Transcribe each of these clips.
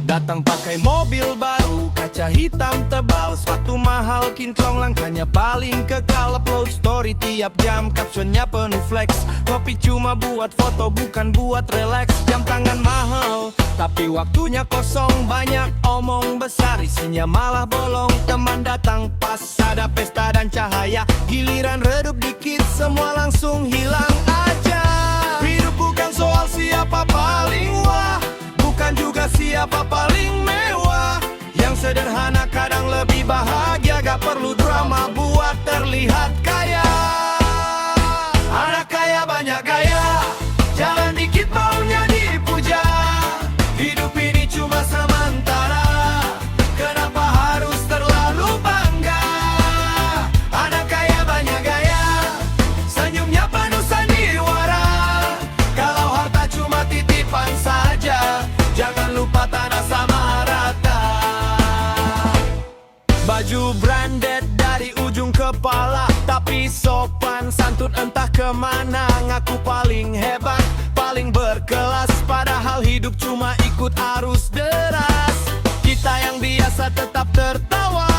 Datang pakai mobil baru, kaca hitam tebal, sepatu mahal, kinclong langkahnya paling kekal. Upload story tiap jam, captionnya penuh flex. Kopi cuma buat foto, bukan buat relax. Jam tangan mahal, tapi waktunya kosong. Banyak omong besar, isinya malah bolong. Teman datang pas ada pesta dan cahaya, giliran redup dikit, semua langsung hilang aja. Hidup bukan soal siapa paling wah, bukan juga siapa paling mewah. Yang sederhana kadang lebih bahagia, gak perlu drama buat terlihat kaya. Anak kaya banyak gaya, jalan dikit maunya dipuja. Hidup ini cuma sementara, kenapa harus terlalu bangga? Anak kaya banyak gaya, senyumnya penuh sandiwara. Kalau harta cuma titipan saja, jangan lupa tanah sama rata. Baju branded dari ujung kepala, tapi sopan santun entah kemana. Ngaku paling hebat, paling berkelas, padahal hidup cuma ikut arus deras. Kita yang biasa tetap tertawa,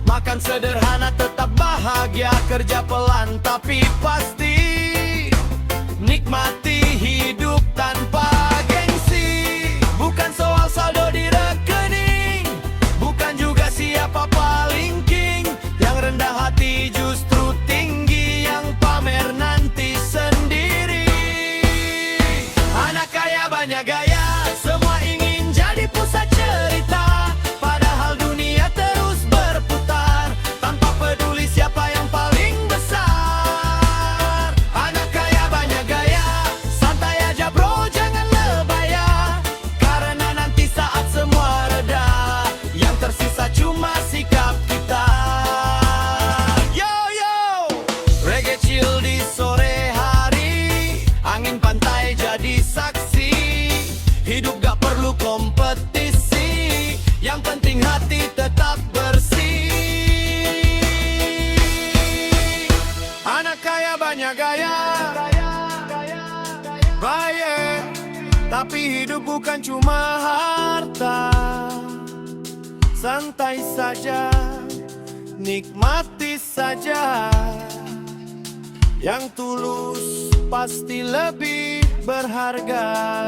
makan sederhana tetap bahagia. Kerja pelan tapi pasti, nikmati hidup tanpa gengsi. Bukan soal saldo di rekening, bukan juga siapa paling king. Yang rendah hati justru tinggi, yang pamer nanti sendiri. Anak kaya banyak gaya, semua ingin jadi pusat cerita, padahal dunia terus berputar, tanpa peduli siapa yang paling besar. Anak kaya banyak gaya, santai aja bro, jangan lebaya, karena nanti saat semua reda, yang tersisa cuma sikap kita. Yo yo, reggae chill di sore hari, angin pantai jadi saksi. Hidup gak perlu kompetisi, yang penting hati tetap bersih. Anak kaya banyak gaya, baik, tapi hidup bukan cuma harta. Santai saja, nikmati saja, yang tulus pasti lebih berharga.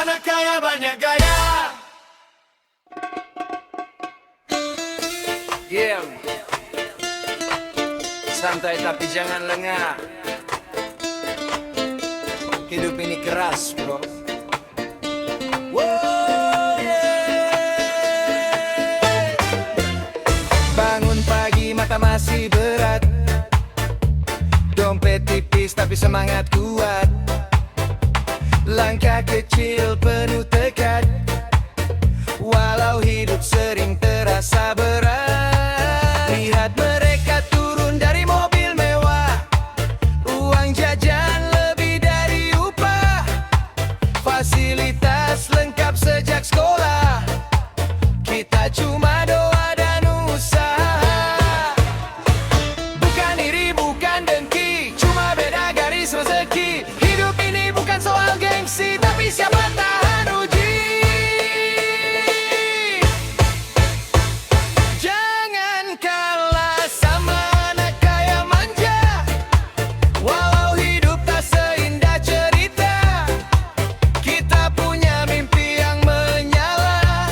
Anak kaya banyak gaya. Diam, santai tapi jangan lengah. Hidup ini keras bro. Wow, yeah. Bangun pagi mata masih berat, dompet tipis tapi semangat kuat. Langkah kecil penuh tekad, walau hidup sering terasa berat. Lihat mereka turun dari mobil mewah, uang jajan lebih dari upah, fasilitas lengkap sejak sekolah. Kita cuma doa dan usaha, bukan iri, bukan dengki, cuma beda garis rezeki. Hidup ini bukan soal gengsi, tapi siapa tahan uji. Jangan kalah sama anak kaya manja, walau hidup tak seindah cerita. Kita punya mimpi yang menyala,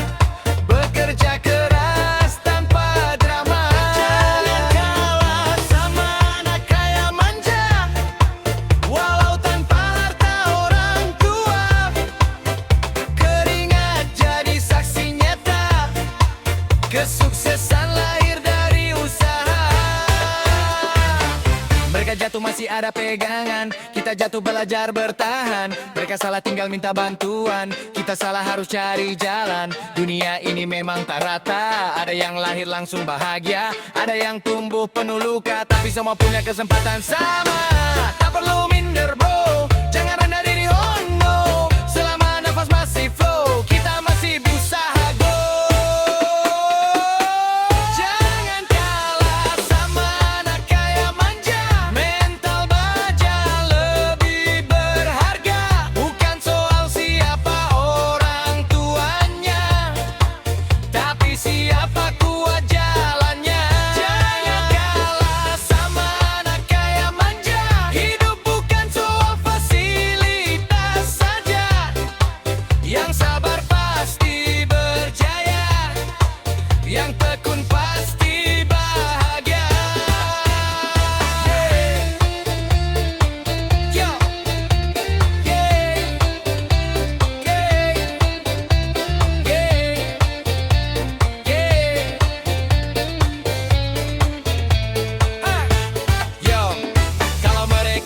bekerja keras tanpa drama. Jangan kalah sama anak kaya manja, walau tanpa harta orang tua. Keringat jadi saksi nyata, kesuksesan lahir dari usaha. Mereka jatuh masih ada pegangan, kita jatuh belajar bertahan. Mereka salah tinggal minta bantuan, kita salah harus cari jalan. Dunia ini memang tak rata, ada yang lahir langsung bahagia, ada yang tumbuh penuh luka, tapi semua punya kesempatan sama. Tak perlu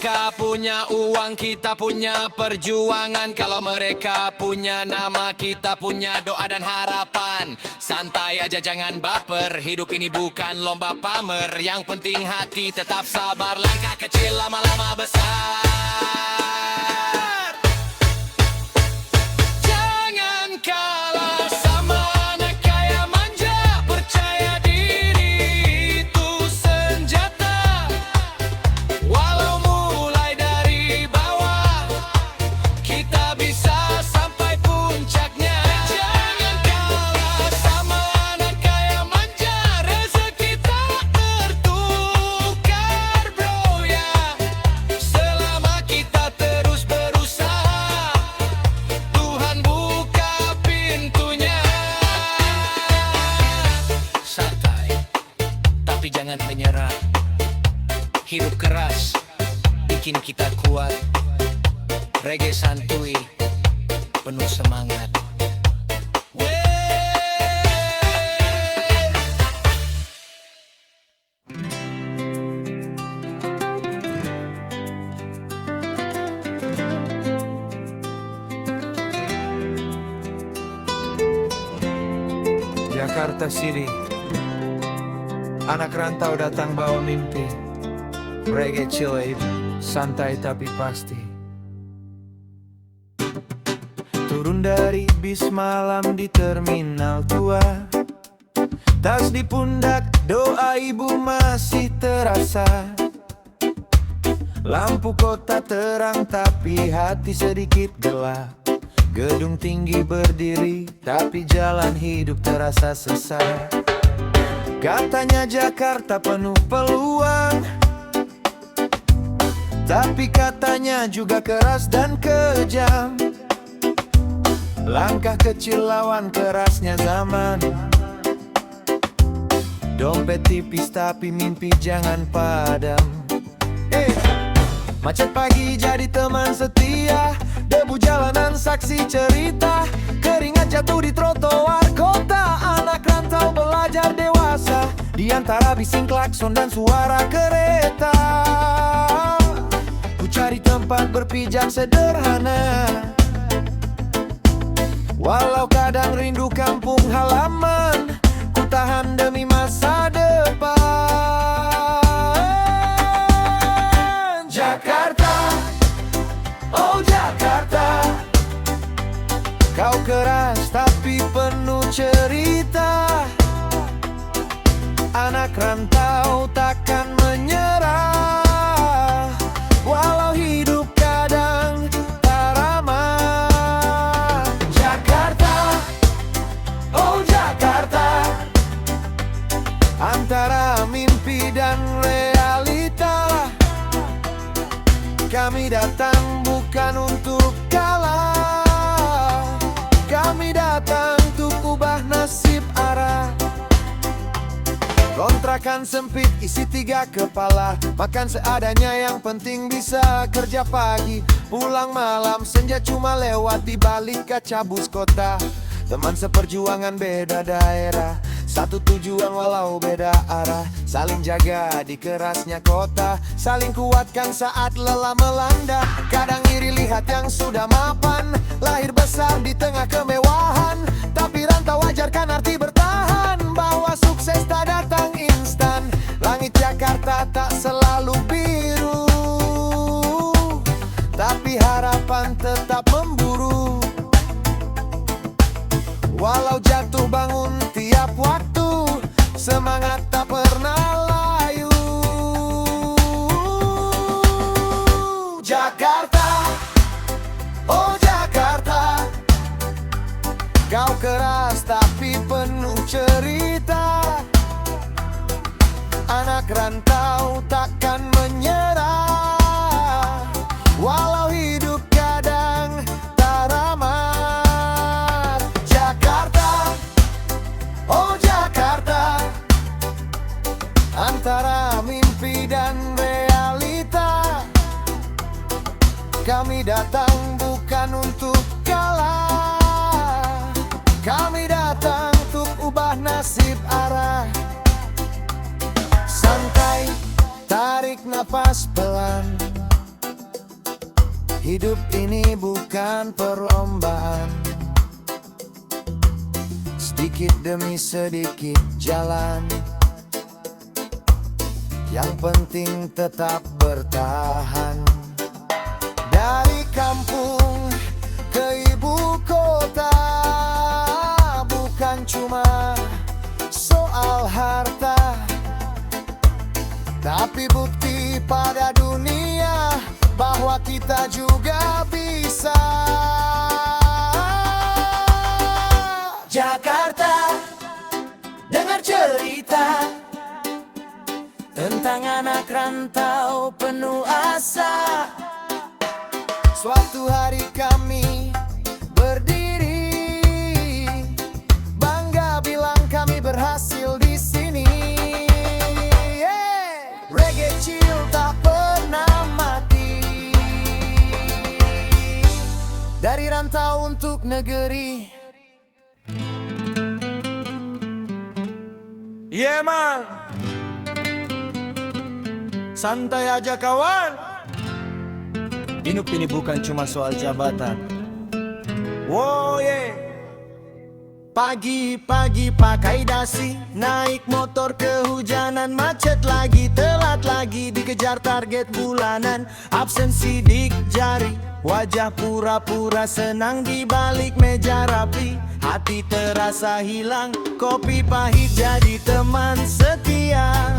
mereka punya uang, kita punya perjuangan. Kalau mereka punya nama, kita punya doa dan harapan. Santai aja jangan baper, hidup ini bukan lomba pamer. Yang penting hati tetap sabar, langkah kecil lama-lama besar. Jangan kalah sama anak kaya manja, percaya diri itu senjata. Walau mulai dari bawah, kita bisa sampai puncaknya. Jangan kalah sama anak kaya manja, rezeki tak tertukar bro ya. Selama kita terus berusaha, Tuhan buka pintunya. Santai, tapi jangan menyerah. Hidup keras bikin kita kuat. Reggae santuy, penuh semangat. Jakarta City, anak rantau datang bawa mimpi. Reggae chill wave, santai tapi pasti. Turun dari bis malam di terminal tua, tas di pundak, doa ibu masih terasa. Lampu kota terang tapi hati sedikit gelap. Gedung tinggi berdiri tapi jalan hidup terasa sesat. Katanya Jakarta penuh peluang, tapi katanya juga keras dan kejam. Langkah kecil lawan kerasnya zaman. Dompet tipis tapi mimpi jangan padam. Macet pagi jadi teman setia, debu jalanan saksi cerita, keringat jatuh di trotoar kota. Anak rantau belajar dewasa di antara bising klakson dan suara kereta. Ku cari tempat berpijak sederhana, walau kadang rindu kampung halaman. Ku tahan demi masa depan. Jakarta, oh Jakarta, kau keras tapi penuh cerita. Anak rantau takkan menyerah, walau hidup kadang tak ramah. Jakarta, oh Jakarta, antara mimpi dan realita, kami datang bukan untuk kalah. Kami datang untuk ubah nasib arah. Kontrakan sempit isi 3 kepala, makan seadanya yang penting bisa kerja pagi. Pulang malam senja cuma lewat di balik kaca bus kota. Teman seperjuangan beda daerah, satu tujuan walau beda arah. Saling jaga di kerasnya kota, saling kuatkan saat lelah melanda. Kadang iri lihat yang sudah mapan, lahir besar di tengah kemewahan. Tapi rantau ajarkan arti bertahan, bahwa sukses tak datang instan. Langit Jakarta tak selalu biru, tapi harapan tetap memburu. Walau jatuh bangun tiap waktu, semangat tak pernah layu. Jakarta, oh Jakarta, kau keras tapi penuh cerita. Anak rantau takkan menyerah, walau hidup kadang tak ramah. Jakarta, oh Jakarta, antara mimpi dan realita, kami datang bukan untuk kalah. Kami datang untuk ubah nasib arah. Santai, tarik napas pelan, Hidup ini bukan perlombaan, sedikit demi sedikit jalan. Yang penting tetap bertahan. Dari kampung ke ibu kota, bukan cuma soal harta, tapi bukti pada dunia bahwa kita juga bisa. Jakarta, dengar cerita tentang anak rantau penuh asa. Suatu hari kami berdiri, bangga bilang kami berhasil di sini. Reggae chill tak pernah mati. Dari rantau untuk negeri. Yeah man, santai aja kawan. Hidup ini bukan cuma soal jabatan. Wow yeah. Pagi-pagi pakai dasi, naik motor kehujanan, macet lagi, telat lagi, dikejar target bulanan. Absen sidik jari, wajah pura-pura senang di balik meja rapi. Hati terasa hilang, kopi pahit jadi teman setia.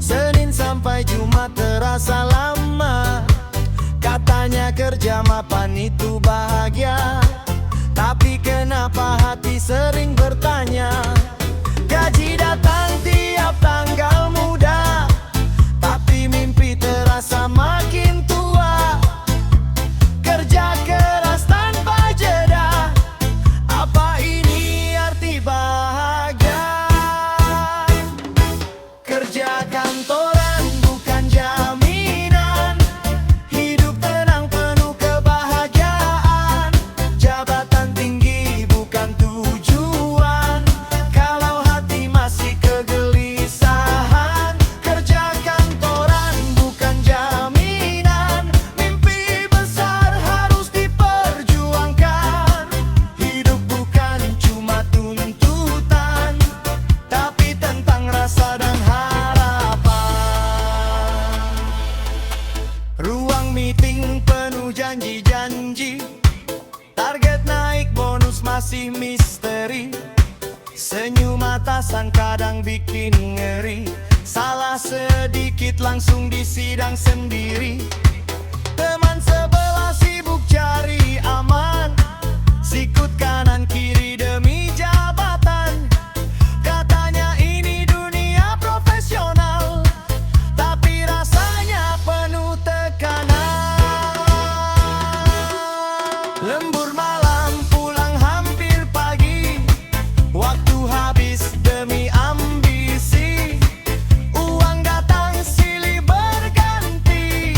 Senin sampai Jumat terasa lama, katanya kerja mapan itu bahagia. Tapi kenapa hati sering bertanya? Gaji datang tiap tanggal muda, tapi mimpi terasa makin tua. Kerja keras tanpa jeda, apa ini arti bahagia? Kerja kantoran bukan jaminan hidup tenang penuh kebahagiaan. Jabatan tinggi bukan tujuan kalau hati masih kegelisahan. Kerja kantoran bukan jaminan, mimpi besar harus diperjuangkan. Hidup bukan cuma tuntutan, tapi tentang rasa dan harapan. Ruang meeting penuh janji-janji, target naik bonus masih misteri. Senyum atasan kadang bikin ngeri, salah sedikit langsung disidang sendiri. Teman sebelah sibuk cari aman, sikut kanan kiri demi jabatan. Katanya ini dunia profesional, tapi rasanya penuh tekanan. Lembur malam pulang hampir pagi, waktu habis demi ambisi. Uang datang silih berganti,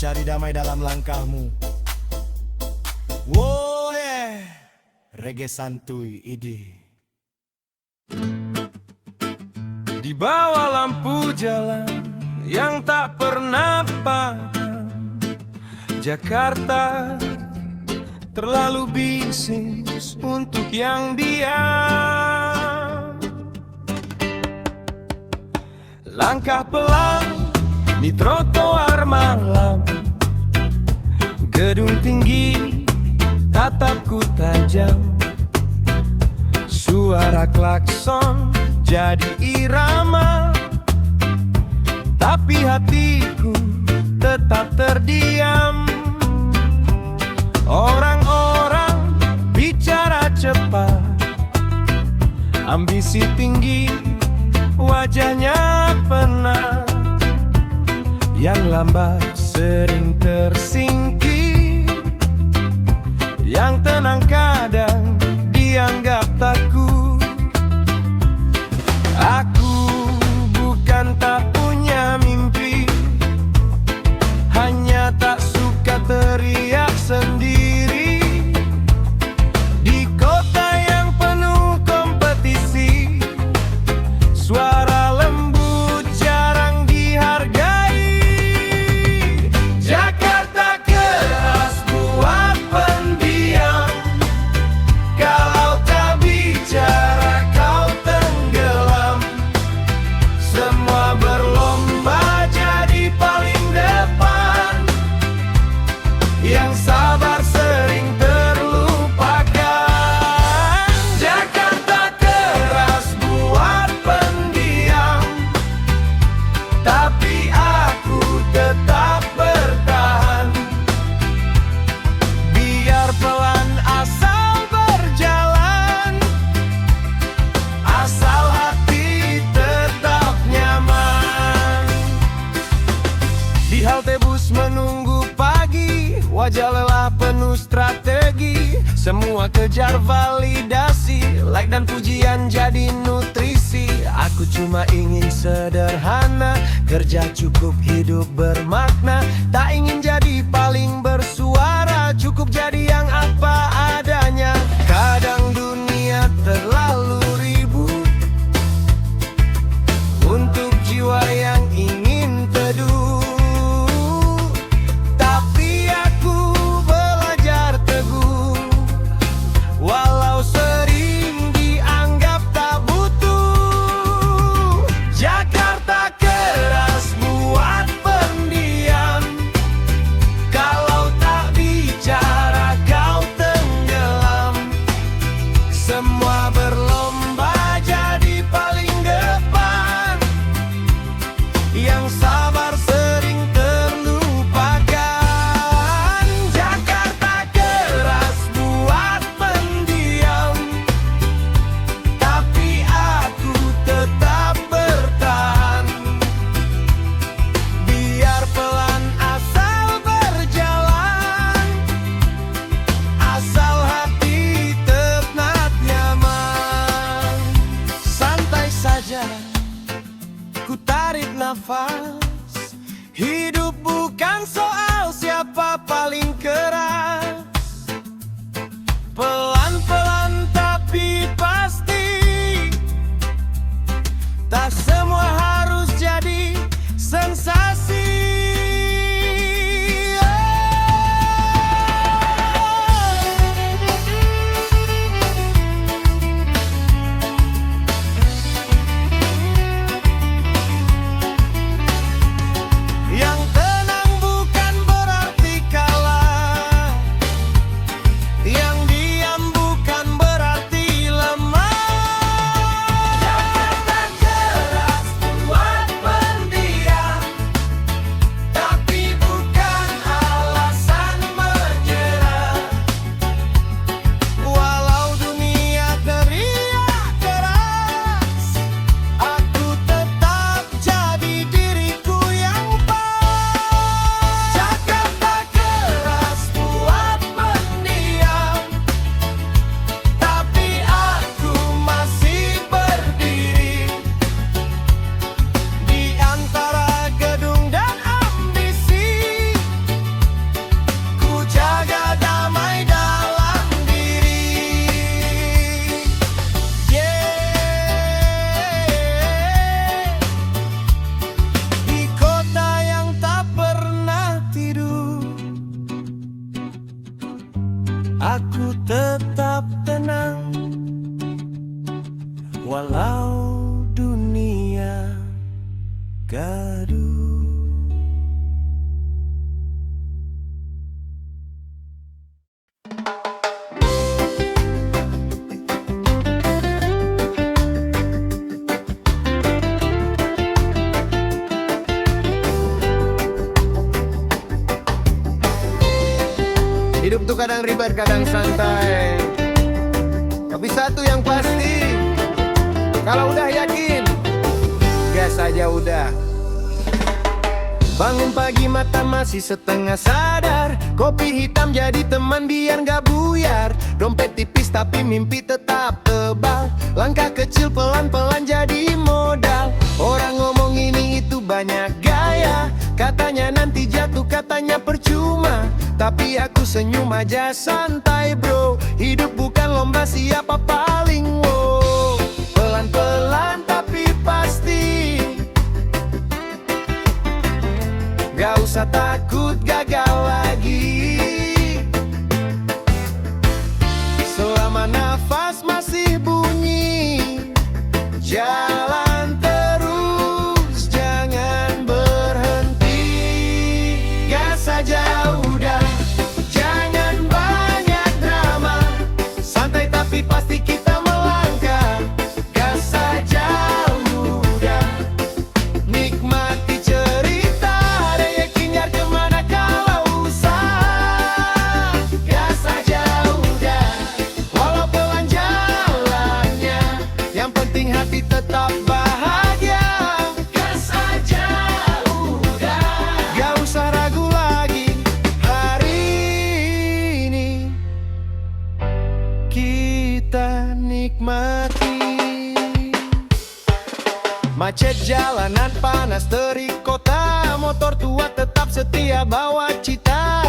cari damai dalam langkahmu. Wow, reggae santuy ide. Di bawah lampu jalan yang tak pernah padam, Jakarta terlalu bising untuk yang diam. Langkah pelan di trotoar malam, gedung tinggi, tatapku tajam. Suara klakson jadi irama, tapi hatiku tetap terdiam. Orang-orang bicara cepat, ambisi tinggi, wajahnya penat. Yang lambat sering tersingkir, yang tenang kadang dianggap takut. Aku bukan tak punya mimpi, hanya tak suka teriak sendiri. Di kota yang penuh kompetisi, suara lembut jarang dihargai. Jakarta keras buat pendiam, kalau tak bicara kau tenggelam. Semua berlomba jadi paling depan, yang sabar sering terlupakan. Jakarta keras buat pendiam, tapi aku tetap bertahan. Biar pelan asal berjalan, asal hati tetap nyaman. Di halte bus menunggu pagi, wajah lelah penuh strategi. Semua kejar validasi, like dan pujian jadi nutrisi. Aku cuma ingin sederhana, kerja cukup, hidup bermakna. Tak ingin jadi paling bersuara, cukup jadi yang apa adanya. Kadang dunia terlalu ribut untuk jiwa yang ingin teduh, tapi aku belajar teguh, walau sering dianggap tak butuh. Jakarta keras buat pendiam, kalau tak bicara kau tenggelam. Semua berlomba jadi paling depan, yang sabar sering terlupakan. Jakarta keras buat pendiam, tapi aku tetap bertahan. Biar pelan asal berjalan, asal hati tetap nyaman. Santai saja, ku tarik nafas. Hidup bukan soal siapa paling keras. Pelan-pelan tapi pasti, tak semua harus jadi sensasi. Yang tenang bukan berarti kalah, yang diam bukan berarti lemah. Jakarta keras buat pendiam, kadang ribet, kadang santai. Tapi satu yang pasti, kalau udah yakin, gas aja udah. Bangun pagi mata masih setengah sadar, kopi hitam jadi teman biar gak buyar. Dompet tipis tapi mimpi tetap tebal, langkah kecil pelan-pelan jadi modal. Orang ngomong ini itu banyak gaya, katanya nanti jatuh, katanya percuma. Tapi aku senyum aja santai bro, hidup bukan lomba siapa paling wow. Pelan-pelan tapi pasti, gak usah takut gagal lagi. Selama nafas masih bunyi, jalan terus, jangan berhenti. Gas saja udah, jangan banyak drama, santai tapi pasti kita melangkah. Gas saja udah, nikmati cerita, yakin biar kemana kalau usaha. Gas saja udah, walau pelan jalannya, yang penting hati tetap bahagia. Gas saja udah, gak usah ragu lagi. Hari ini kita nikmati. Macet jalanan, panas terik kota, motor tua tetap setia bawa cita.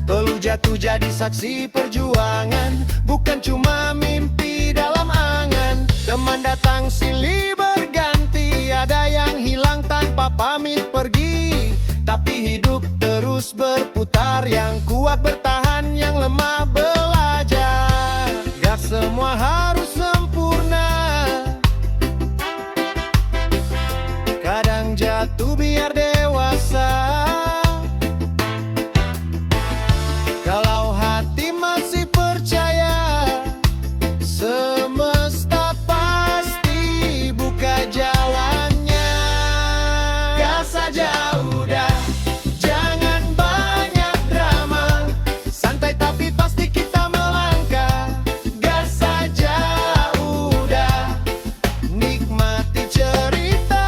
Perlu jatuh jadi saksi perjuangan, bukan cuma mimpi dalam angan. Teman datang silih berganti, ada yang hilang tanpa pamit pergi. Tapi hidup terus berputar, yang kuat bertahan, yang lemah belajar. Gak semua harus sempurna, kadang jatuh biar dewasa. Kalau hati masih percaya, semesta pasti buka jalannya. Gas saja udah, jangan banyak drama, santai tapi pasti kita melangkah. Gas saja udah, nikmati cerita,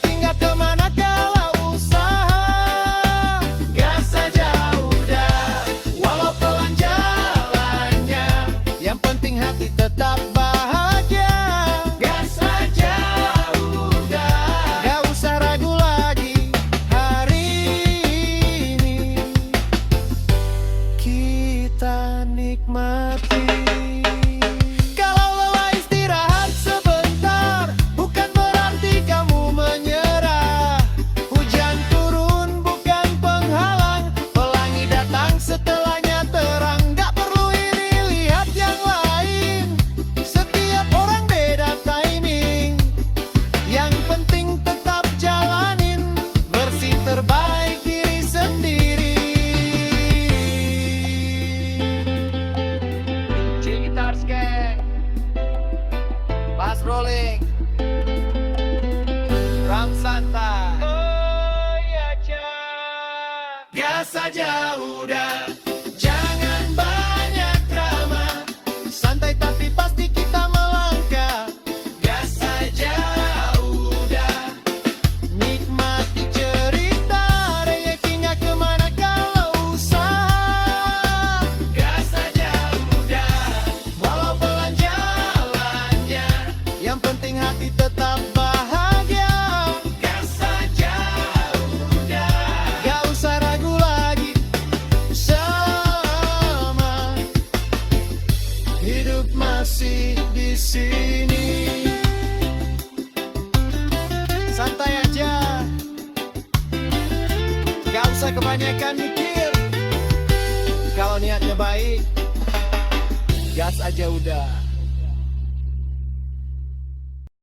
tinggal kemana kalau usaha. Gas saja udah, walau pelan jalannya, yang penting hati tetap bahagia. Gas saja udah, gak usah ragu lagi. Hari ini kita nikmati. Kalau lelah istirahat sebentar, bukan berarti kamu menyerah. Hujan turun bukan penghalang, pelangi datang setelahnya terang. Gak perlu iri lihat yang lain, setiap orang beda timing. Yang penting tetap jalanin, bersih terbaik diri sendiri. Guitars gang, bass rolling, drum santai. Oh ya gas saja udah, jangan banyak drama, santai tapi pasti kita melangkah. Gas saja udah, nikmati cerita, yakin gak kemana kalau usaha. Gas saja udah, walau pelan jalannya, yang penting hati tetap bahagia. Gas saja udah, gak usah ragu lagi. Selama hidup masih di sini, santai aja, gak usah kebanyakan mikir. Kalau niatnya baik, gas aja udah.